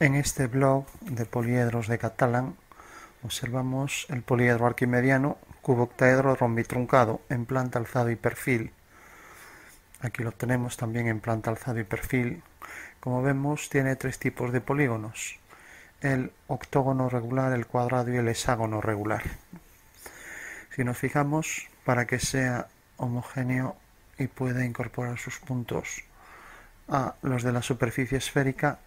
En este blog de poliedros de Catalan observamos el poliedro arquimediano cuboctaedro rombitruncado en planta, alzado y perfil. Aquí lo tenemos también en planta, alzado y perfil. Como vemos, tiene tres tipos de polígonos: el octógono regular, el cuadrado y el hexágono regular. Si nos fijamos, para que sea homogéneo y pueda incorporar sus puntos a los de la superficie esférica,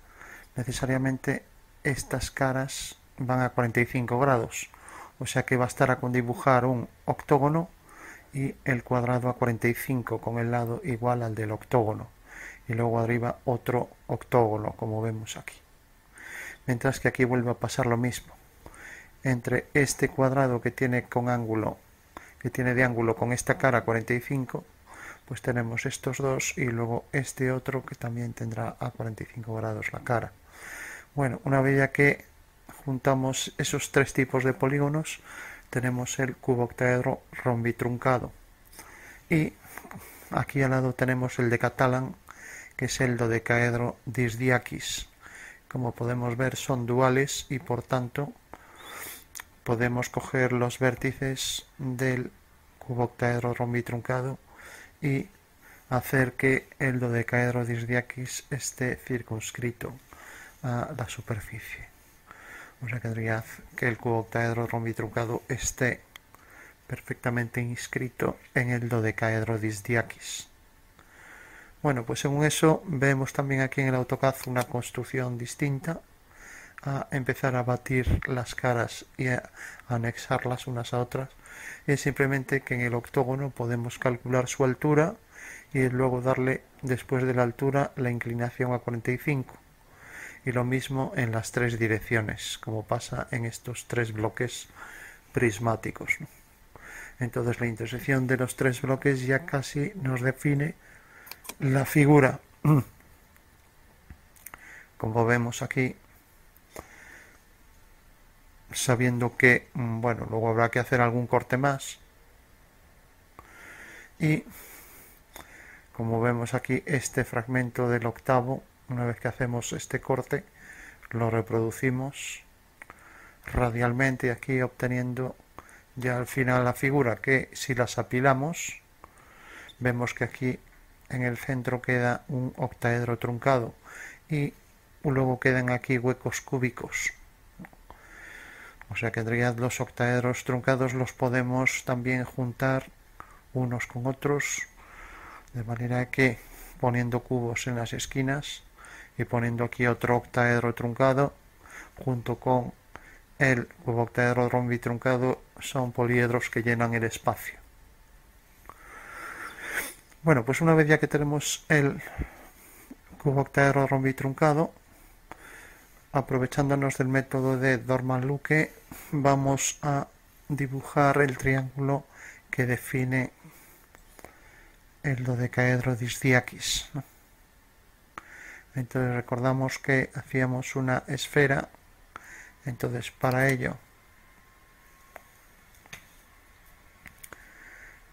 necesariamente estas caras van a 45 grados, o sea que bastará con dibujar un octógono y el cuadrado a 45 con el lado igual al del octógono, y luego arriba otro octógono, como vemos aquí. Mientras que aquí vuelve a pasar lo mismo. Entre este cuadrado que tiene de ángulo con esta cara 45, pues tenemos estos dos y luego este otro que también tendrá a 45 grados la cara. Bueno, una vez ya que juntamos esos tres tipos de polígonos, tenemos el cuboctaedro rombitruncado. Y aquí al lado tenemos el de Catalan, que es el dodecaedro disdiakis. Como podemos ver, son duales y por tanto podemos coger los vértices del cuboctaedro rombitruncado y hacer que el dodecaedro disdiakis esté circunscrito a la superficie. O sea, tendría que el cuboctaedro rombitruncado esté perfectamente inscrito en el dodecaedro disdiakis. Bueno, pues según eso vemos también aquí en el AutoCAD una construcción distinta, a empezar a batir las caras y a anexarlas unas a otras. Es simplemente que en el octógono podemos calcular su altura y luego darle después de la altura la inclinación a 45, y lo mismo en las tres direcciones, como pasa en estos tres bloques prismáticos, ¿no? Entonces la intersección de los tres bloques ya casi nos define la figura. Como vemos aquí, sabiendo que, bueno, luego habrá que hacer algún corte más. Y como vemos aquí, este fragmento del octavo, una vez que hacemos este corte, lo reproducimos radialmente aquí, obteniendo ya al final la figura, que si las apilamos, vemos que aquí en el centro queda un octaedro truncado y luego quedan aquí huecos cúbicos. O sea que en realidad los octaedros truncados los podemos también juntar unos con otros, de manera que poniendo cubos en las esquinas y poniendo aquí otro octaedro truncado junto con el cuboctaedro rombitruncado, son poliedros que llenan el espacio. Bueno, pues una vez ya que tenemos el cuboctaedro rombitruncado, aprovechándonos del método de Dorman-Luke, vamos a dibujar el triángulo que define el dodecaedro disdiakis, ¿no? Entonces recordamos que hacíamos una esfera. Entonces para ello,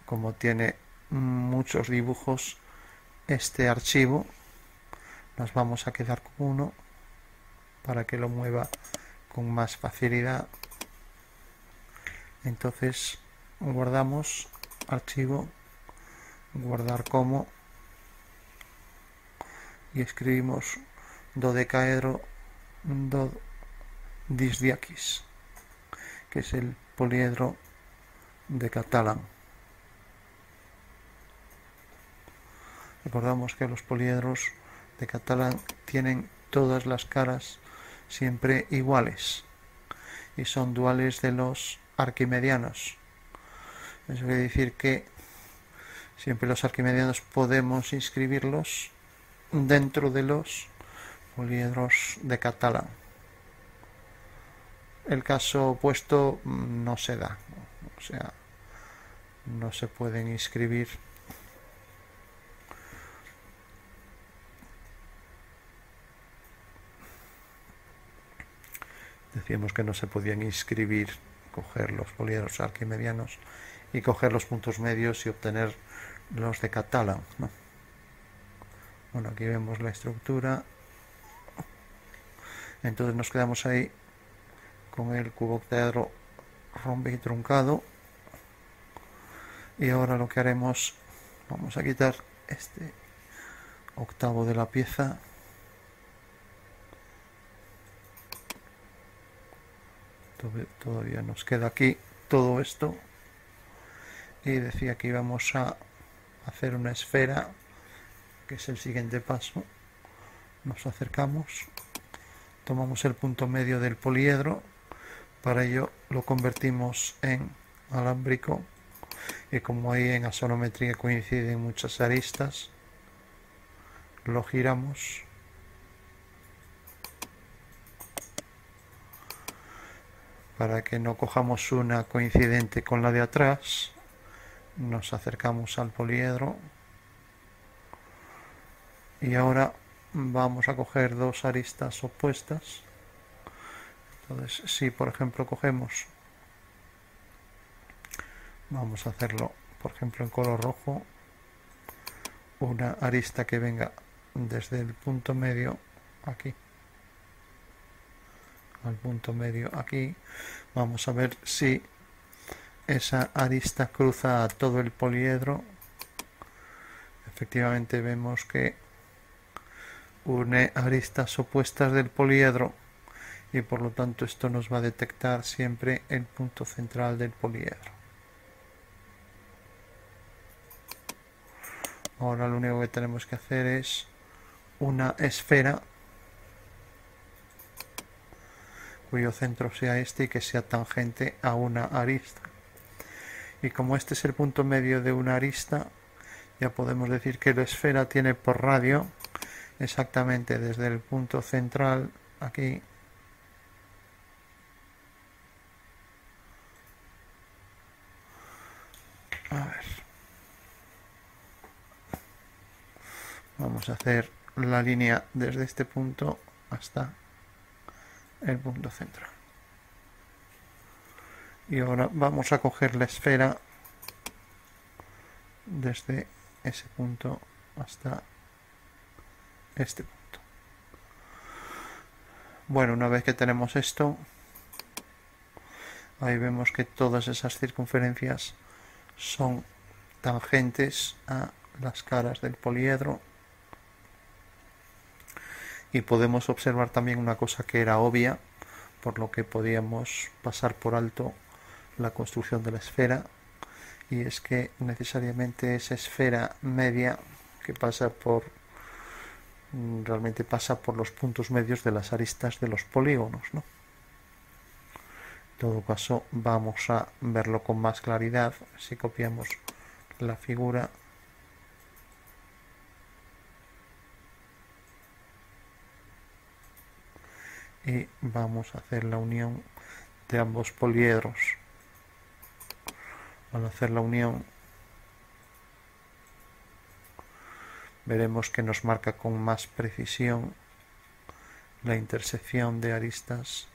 como tiene muchos dibujos este archivo, nos vamos a quedar con uno para que lo mueva con más facilidad. Entonces guardamos archivo, guardar como, y escribimos dodecaedro disdiakis, que es el poliedro de Catalan. Recordamos que los poliedros de Catalan tienen todas las caras siempre iguales y son duales de los arquimedianos. Eso quiere decir que siempre los arquimedianos podemos inscribirlos dentro de los poliedros de Catalan. El caso opuesto no se da, o sea, no se pueden inscribir decíamos que no se podían inscribir, coger los poliedros arquimedianos y coger los puntos medios y obtener los de Catalan, ¿no? Bueno, aquí vemos la estructura Entonces nos quedamos ahí con el cuboctaedro rombitruncado. Y ahora lo que haremos, vamos a quitar este octavo de la pieza. Todavía nos queda aquí todo esto. Y decía que íbamos a hacer una esfera, que es el siguiente paso. Nos acercamos, tomamos el punto medio del poliedro, para ello lo convertimos en alámbrico, y como ahí en axonometría coinciden muchas aristas, lo giramos para que no cojamos una coincidente con la de atrás. Nos acercamos al poliedro y ahora vamos a coger dos aristas opuestas. Entonces, si por ejemplo cogemos, vamos a hacerlo por ejemplo en color rojo, una arista que venga desde el punto medio aquí al punto medio aquí, vamos a ver si esa arista cruza a todo el poliedro. Efectivamente vemos que une aristas opuestas del poliedro y por lo tanto esto nos va a detectar siempre el punto central del poliedro. Ahora lo único que tenemos que hacer es una esfera cuyo centro sea este y que sea tangente a una arista. Y como este es el punto medio de una arista, ya podemos decir que la esfera tiene por radio exactamente desde el punto central aquí a ver, vamos a hacer la línea desde este punto hasta el punto central. Y ahora vamos a coger la esfera desde ese punto hasta este punto. Bueno, una vez que tenemos esto, ahí vemos que todas esas circunferencias son tangentes a las caras del poliedro. Y podemos observar también una cosa que era obvia, por lo que podíamos pasar por alto la construcción de la esfera, y es que necesariamente esa esfera media que realmente pasa por los puntos medios de las aristas de los polígonos, ¿no? En todo caso vamos a verlo con más claridad si copiamos la figura y vamos a hacer la unión de ambos poliedros. Al hacer la unión veremos que nos marca con más precisión la intersección de aristas,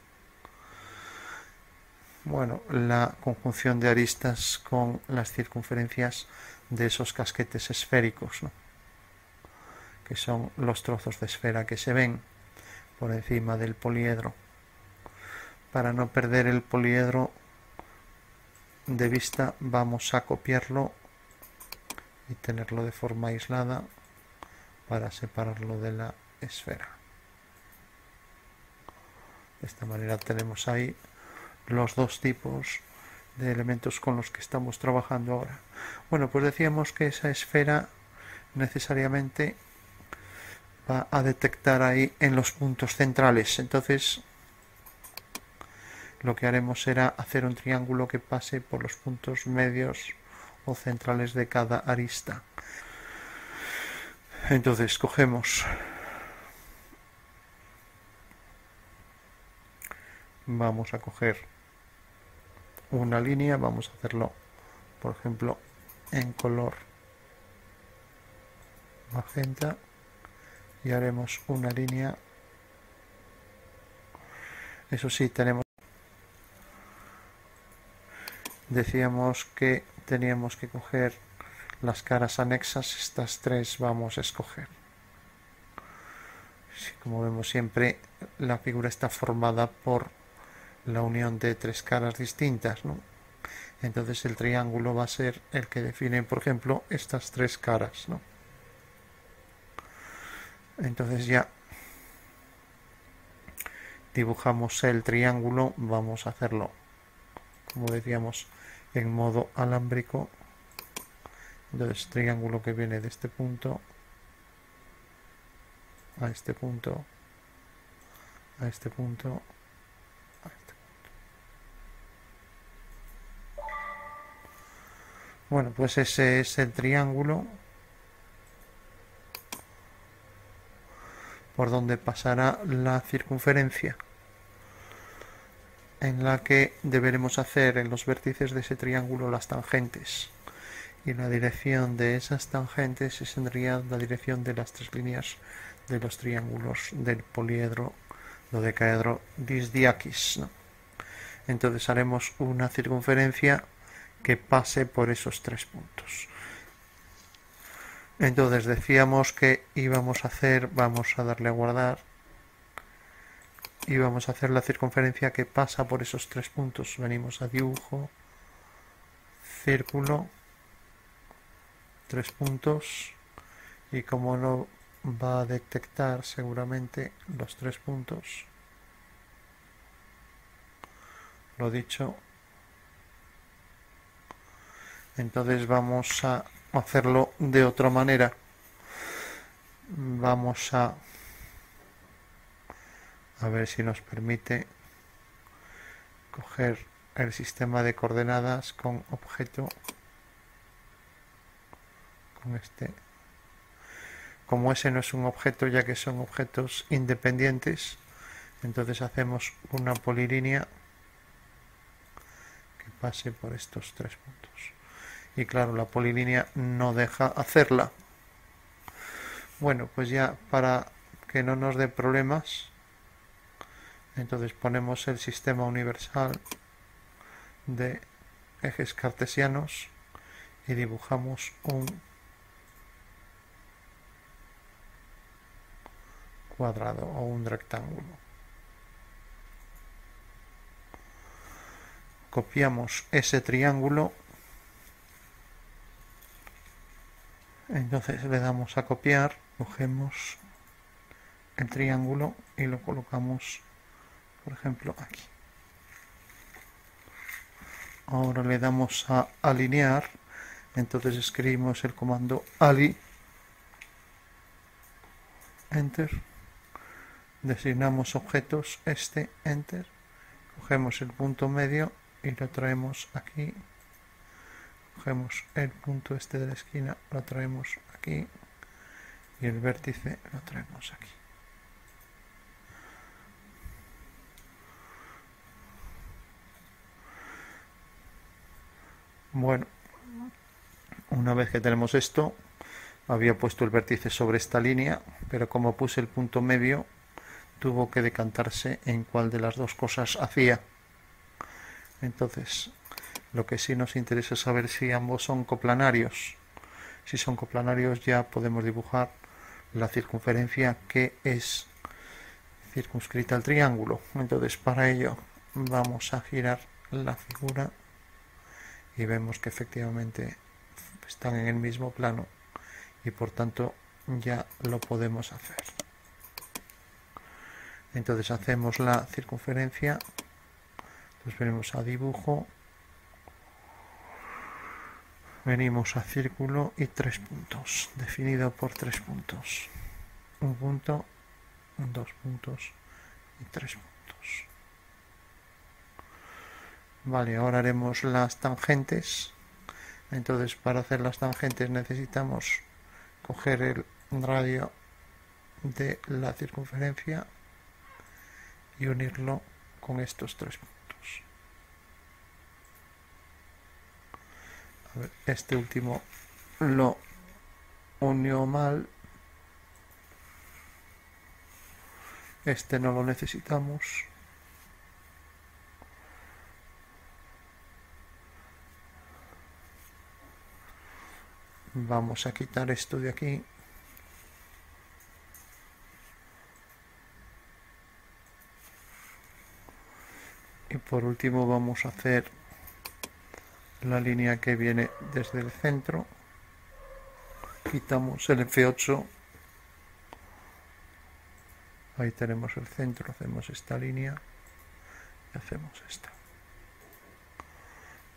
bueno, la conjunción de aristas con las circunferencias de esos casquetes esféricos, ¿no? Que son los trozos de esfera que se ven por encima del poliedro. Para no perder el poliedro de vista vamos a copiarlo y tenerlo de forma aislada para separarlo de la esfera. De esta manera tenemos ahí los dos tipos de elementos con los que estamos trabajando ahora. Bueno, pues decíamos que esa esfera necesariamente va a detectar ahí en los puntos centrales. Entonces lo que haremos será hacer un triángulo que pase por los puntos medios o centrales de cada arista. Entonces cogemos, vamos a coger una línea, vamos a hacerlo por ejemplo en color magenta y haremos una línea. Eso sí, decíamos que teníamos que coger las caras anexas, estas tres vamos a escoger. Como vemos siempre, la figura está formada por la unión de tres caras distintas, ¿no? Entonces el triángulo va a ser el que define, por ejemplo, estas tres caras, ¿no? Entonces ya dibujamos el triángulo, vamos a hacerlo, como decíamos, en modo alámbrico. Entonces triángulo que viene de este punto a este punto, a este punto, a este punto. Bueno, pues ese es el triángulo por donde pasará la circunferencia, en la que deberemos hacer en los vértices de ese triángulo las tangentes. Y la dirección de esas tangentes sería la dirección de las tres líneas de los triángulos del poliedro dodecaedro disdiakis, ¿no? Entonces haremos una circunferencia que pase por esos tres puntos. Entonces decíamos que íbamos a hacer, vamos a darle a guardar, y vamos a hacer la circunferencia que pasa por esos tres puntos. Venimos a dibujo, círculo, tres puntos, y como no va a detectar seguramente los tres puntos, lo dicho, entonces vamos a hacerlo de otra manera. Vamos a ver si nos permite coger el sistema de coordenadas con objeto, con este. Como ese no es un objeto, ya que son objetos independientes, entonces hacemos una polilínea que pase por estos tres puntos. Y claro, la polilínea no deja hacerla. Bueno, pues ya para que no nos dé problemas, entonces ponemos el sistema universal de ejes cartesianos y dibujamos un cuadrado o un rectángulo. Copiamos ese triángulo, entonces le damos a copiar, cogemos el triángulo y lo colocamos, por ejemplo, aquí. Ahora le damos a alinear, entonces escribimos el comando ali, enter, designamos objetos, este, enter, cogemos el punto medio y lo traemos aquí, cogemos el punto este de la esquina, lo traemos aquí y el vértice lo traemos aquí. Bueno, una vez que tenemos esto, había puesto el vértice sobre esta línea, pero como puse el punto medio, tuvo que decantarse en cuál de las dos cosas hacía. Entonces, lo que sí nos interesa es saber si ambos son coplanarios. Si son coplanarios, ya podemos dibujar la circunferencia que es circunscrita al triángulo. Entonces, para ello vamos a girar la figura y vemos que efectivamente están en el mismo plano y por tanto ya lo podemos hacer. Entonces hacemos la circunferencia, entonces venimos a dibujo, venimos a círculo y tres puntos, definido por tres puntos, un punto, dos puntos y tres puntos. Vale, ahora haremos las tangentes. Entonces para hacer las tangentes necesitamos coger el radio de la circunferencia y unirlo con estos tres puntos. A ver, este último lo unió mal, este no lo necesitamos. Vamos a quitar esto de aquí. Y por último vamos a hacer la línea que viene desde el centro. Quitamos el F8. Ahí tenemos el centro, hacemos esta línea y hacemos esta.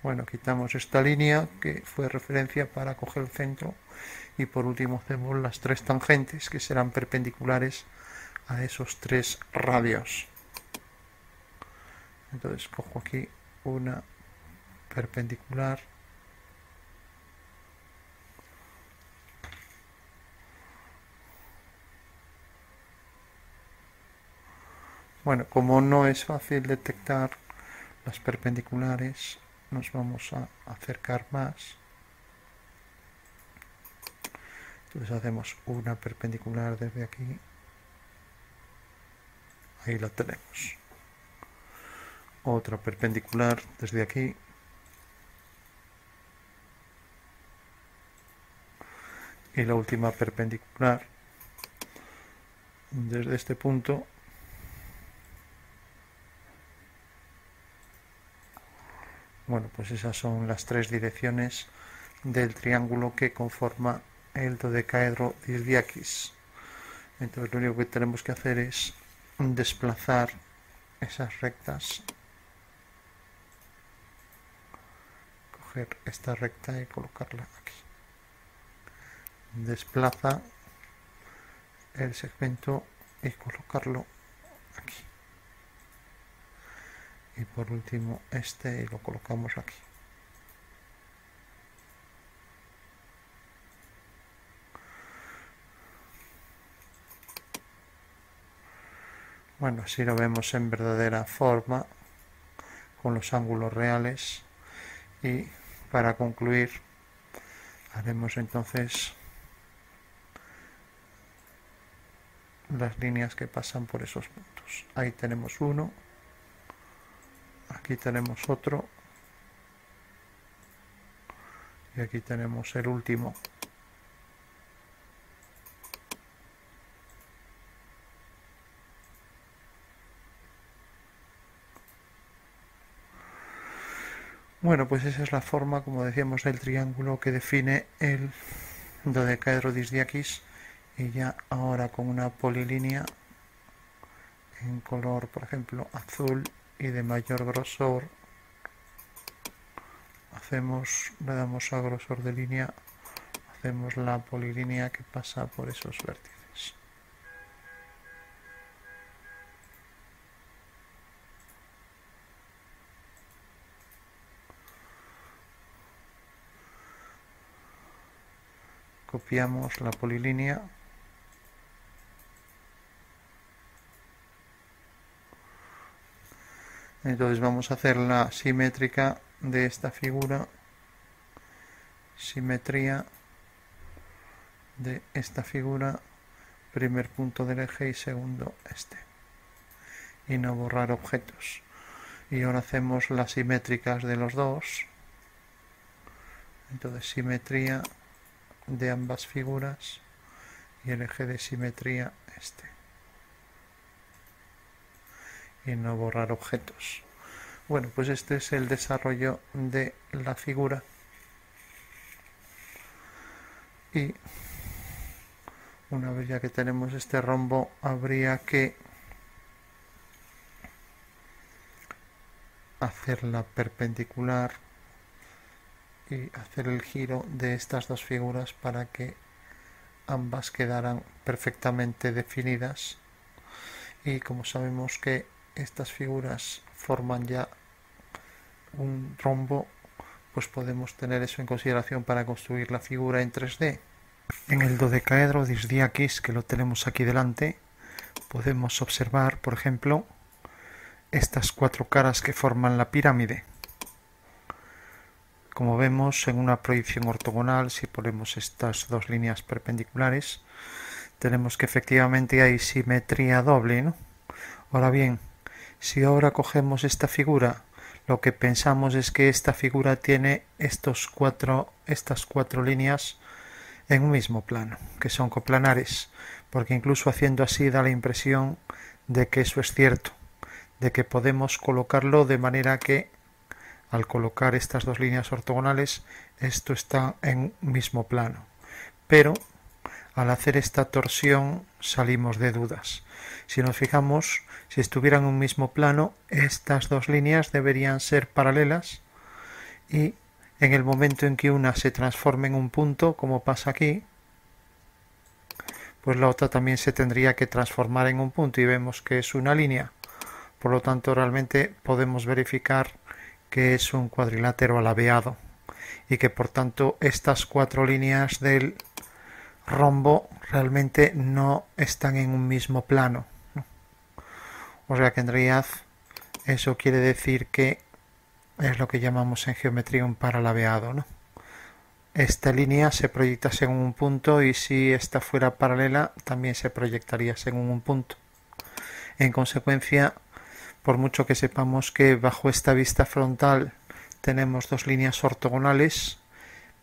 Bueno, quitamos esta línea que fue referencia para coger el centro y por último hacemos las tres tangentes que serán perpendiculares a esos tres radios. Entonces cojo aquí una perpendicular, bueno, como no es fácil detectar las perpendiculares, nos vamos a acercar más. Entonces hacemos una perpendicular desde aquí. Ahí la tenemos. Otra perpendicular desde aquí. Y la última perpendicular desde este punto. Bueno, pues esas son las tres direcciones del triángulo que conforma el dodecaedro Disdiakis. Entonces lo único que tenemos que hacer es desplazar esas rectas, coger esta recta y colocarla aquí. Desplaza el segmento y colocarlo aquí. Y por último este y lo colocamos aquí. Bueno, así lo vemos en verdadera forma con los ángulos reales. Y para concluir haremos entonces las líneas que pasan por esos puntos. Ahí tenemos uno. Aquí tenemos otro y aquí tenemos el último. Bueno, pues esa es la forma, como decíamos, del triángulo que define el dodecaedro Disdiakis. Y ya ahora con una polilínea en color, por ejemplo, azul y de mayor grosor, le damos a grosor de línea, hacemos la polilínea que pasa por esos vértices. Copiamos la polilínea. Entonces vamos a hacer la simétrica de esta figura, simetría de esta figura, primer punto del eje y segundo este, y no borrar objetos. Y ahora hacemos las simétricas de los dos. Entonces simetría de ambas figuras y el eje de simetría este. Y no borrar objetos. Bueno, pues este es el desarrollo de la figura. Y una vez ya que tenemos este rombo, habría que hacer la perpendicular y hacer el giro de estas dos figuras para que ambas quedaran perfectamente definidas. Y como sabemos que estas figuras forman ya un rombo, pues podemos tener eso en consideración para construir la figura en 3D. En el dodecaedro Disdiakis, que lo tenemos aquí delante, podemos observar, por ejemplo, estas cuatro caras que forman la pirámide. Como vemos en una proyección ortogonal, si ponemos estas dos líneas perpendiculares, tenemos que efectivamente hay simetría doble, ¿no? Ahora bien, si ahora cogemos esta figura, lo que pensamos es que esta figura tiene estas cuatro líneas en un mismo plano, que son coplanares, porque incluso haciendo así da la impresión de que eso es cierto, de que podemos colocarlo de manera que al colocar estas dos líneas ortogonales esto está en un mismo plano. Pero al hacer esta torsión salimos de dudas. Si nos fijamos, si estuvieran en un mismo plano, estas dos líneas deberían ser paralelas y en el momento en que una se transforme en un punto, como pasa aquí, pues la otra también se tendría que transformar en un punto y vemos que es una línea. Por lo tanto, realmente podemos verificar que es un cuadrilátero alabeado y que por tanto estas cuatro líneas del rombo realmente no están en un mismo plano, ¿no? O sea que en realidad eso quiere decir que es lo que llamamos en geometría un paralabeado, ¿no? Esta línea se proyecta según un punto y si esta fuera paralela también se proyectaría según un punto. En consecuencia, por mucho que sepamos que bajo esta vista frontal tenemos dos líneas ortogonales,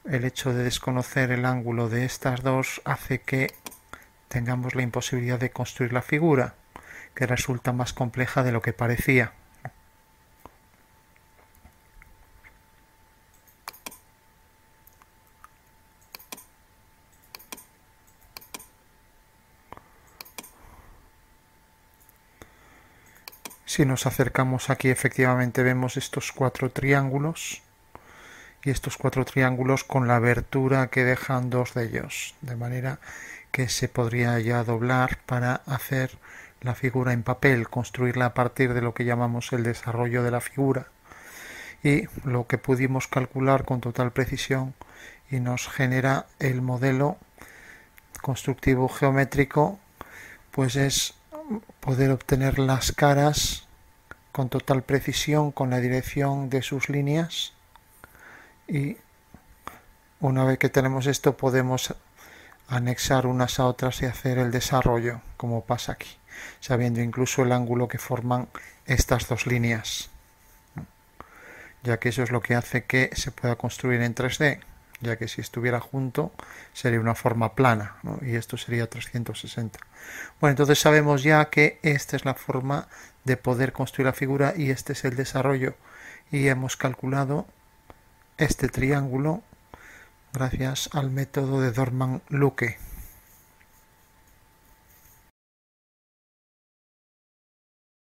el hecho de desconocer el ángulo de estas dos hace que tengamos la imposibilidad de construir la figura, que resulta más compleja de lo que parecía. Si nos acercamos aquí, efectivamente vemos estos cuatro triángulos y estos cuatro triángulos con la abertura que dejan dos de ellos, de manera que se podría ya doblar para hacer la figura en papel, construirla a partir de lo que llamamos el desarrollo de la figura y lo que pudimos calcular con total precisión y nos genera el modelo constructivo geométrico, pues es poder obtener las caras con total precisión con la dirección de sus líneas y una vez que tenemos esto podemos anexar unas a otras y hacer el desarrollo como pasa aquí, sabiendo incluso el ángulo que forman estas dos líneas, ya que eso es lo que hace que se pueda construir en 3D, ya que si estuviera junto sería una forma plana, ¿no? Y esto sería 360. Bueno, entonces sabemos ya que esta es la forma de poder construir la figura y este es el desarrollo y hemos calculado este triángulo gracias al método de Dorman-Luke.